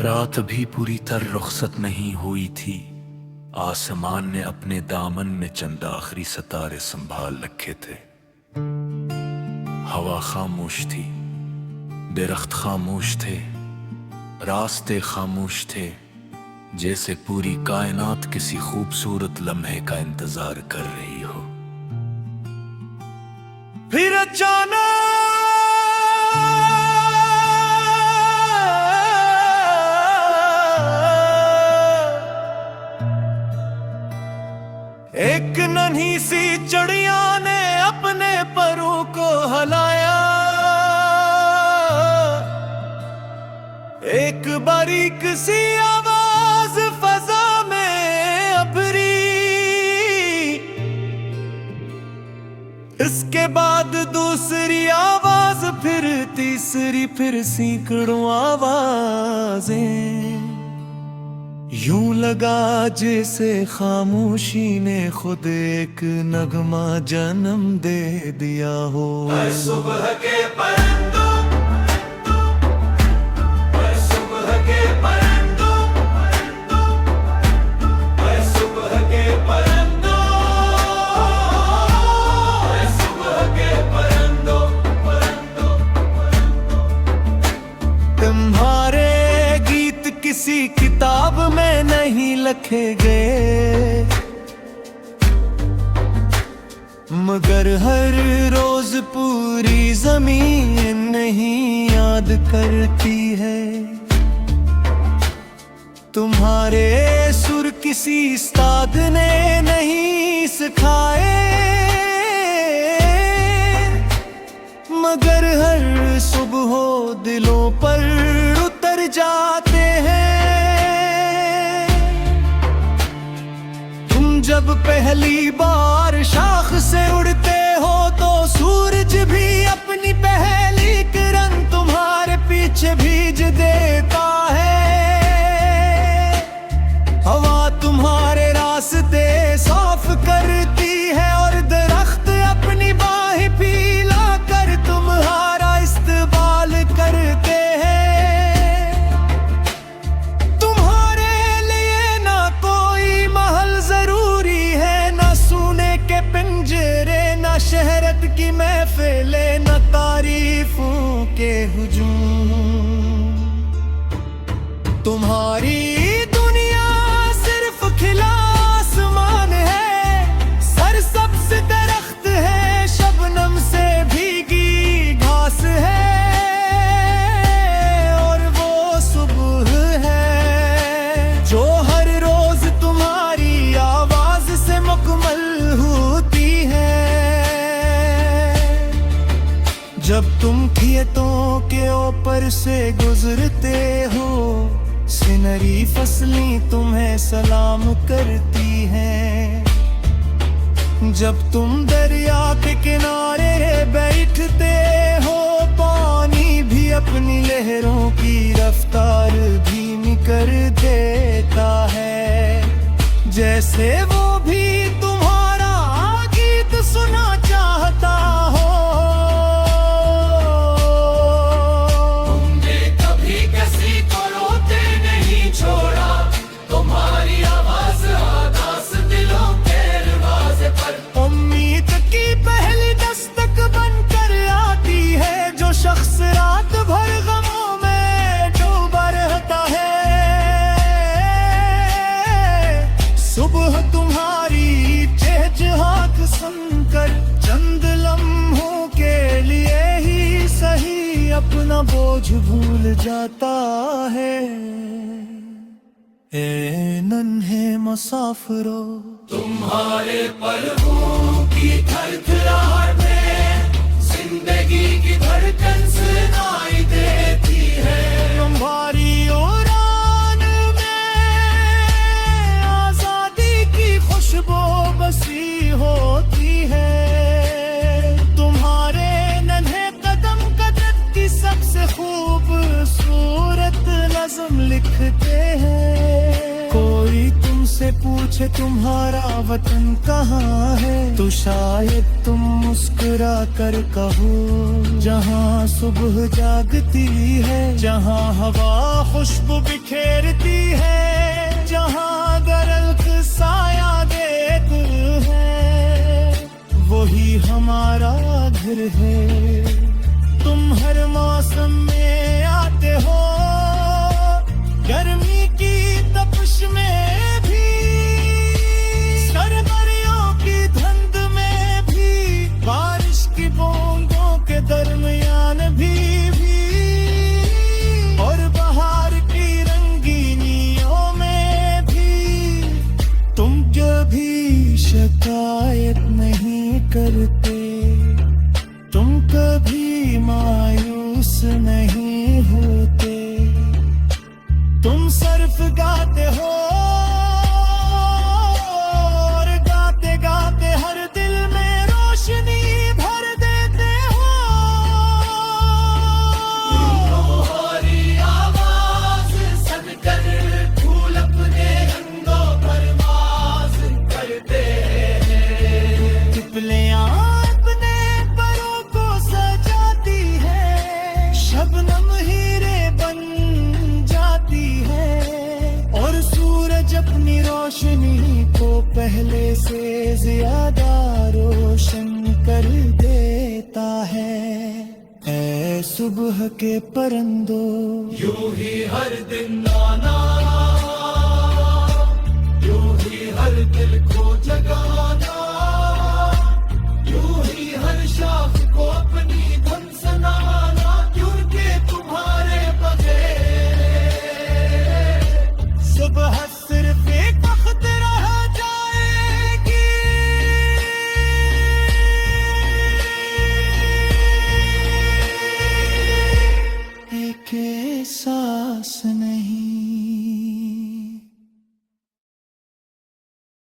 रात भी पूरी तरह रुखसत नहीं हुई थी। आसमान ने अपने दामन में चंद आखिरी सितारे संभाल रखे थे। हवा खामोश थी, दरख्त खामोश थे, रास्ते खामोश थे, जैसे पूरी कायनात किसी खूबसूरत लम्हे का इंतजार कर रही हो। फिर अचानक एक नन्ही सी चिड़िया ने अपने परों को हिलाया। एक बारीक सी आवाज फजा में अभरी, इसके बाद दूसरी आवाज, फिर तीसरी, फिर सैकड़ों आवाजें। यूं लगा जैसे खामोशी ने खुद एक नगमा जन्म दे दिया हो। सुबह के परिंदों, सुबह के परिंदों, सुबह के परिंदों, सुबह के परिंदों। तुम्हारे गीत किसी किताब में नहीं लिखे गए, मगर हर रोज पूरी जमीन नहीं याद करती है। तुम्हारे सुर किसी उस्ताद ने नहीं सिखाए, मगर हर सुबह दिलों पर उतर जाते हैं। तुम जब पहली बार शाख से उड़ते हो तो सूरज भी अपनी पहली किरण तुम्हारे पीछे भीज देता है। हवा तुम्हारे रास्ते साफ करती है और दरख्त अपनी बाहें फैला कर तुम्हारा इस्तकबाल करते हैं। तुम्हारे लिए ना कोई महल जरूरी है, ना सोने के पिंजरे, ना शहरत की महफिलें, ना तारीफों के हुजूम। तुम्हारी दुनिया सिर्फ खिला आसमान है, सरसब्ज़ दरख्त है, शबनम से भीगी घास है, और वो सुबह है जो हर रोज तुम्हारी आवाज से मुकम्मल होती है। जब तुम खेतों के ऊपर से गुजरते हो, सिनरी फसलें तुम्हें सलाम करती हैं। जब तुम दरिया के किनारे बैठते हो, पानी भी अपनी लहरों की रफ्तार धीमी कर देता है, जैसे वो भी तुम्हारा गीत सुना चाहता हो। तुमने कभी किसी को रोते नहीं छोड़ा, तुम्हारी आवाज आकाश दिलों के दरवाजे पर उम्मीद की पहली दस्तक बनकर आती है। जो शख्स रात भर गमों में डूबा रहता है, सुबह तुम्हारी चहचहाट सुनकर चंद लम्हों के लिए ही सही अपना बोझ भूल जाता है। ए नन्हे मुसाफिरो, तुम्हारे पलकों की थरथराहट में जिंदगी की धड़कन सुनाई देती है। तुम्हारी उड़ान में आजादी की खुशबू बसी होती है। तुम्हारे नन्हे कदम कदर की सबसे खूबसूरत नज़्म लिखते हैं। कोई तुमसे तुमसे पूछे तुम्हारा वतन कहाँ है, तो शायद तुम मुस्कुरा कर कहो, जहाँ सुबह जागती है, जहाँ हवा खुशबू बिखेरती है, जहाँ दरख्त साया देते हैं, वही हमारा घर है। तुम हर मौसम में आते हो, गर्मी की तपिश में भी, सरबरियों की धुंध में भी, बारिश की बूंदों के दरमियान भी, और बहार की रंगीनियों में भी तुम कभी शिकायत नहीं करते, तुम कभी मायूस नहीं होते। तुम सिर्फ गाते हो और गाते गाते हर दिल में रोशनी भर देते हो। तुम्हारी आवाज सुनकर फूल अपने रंगों पर मास करते हैं, तितलियां अपने परों को सजाती है, शबनम हीरे बन जाती है, और सूरज अपनी रोशनी को पहले से ज्यादा रोशन कर देता है। ऐ सुबह के परिंदों, यूं ही हर दिन आना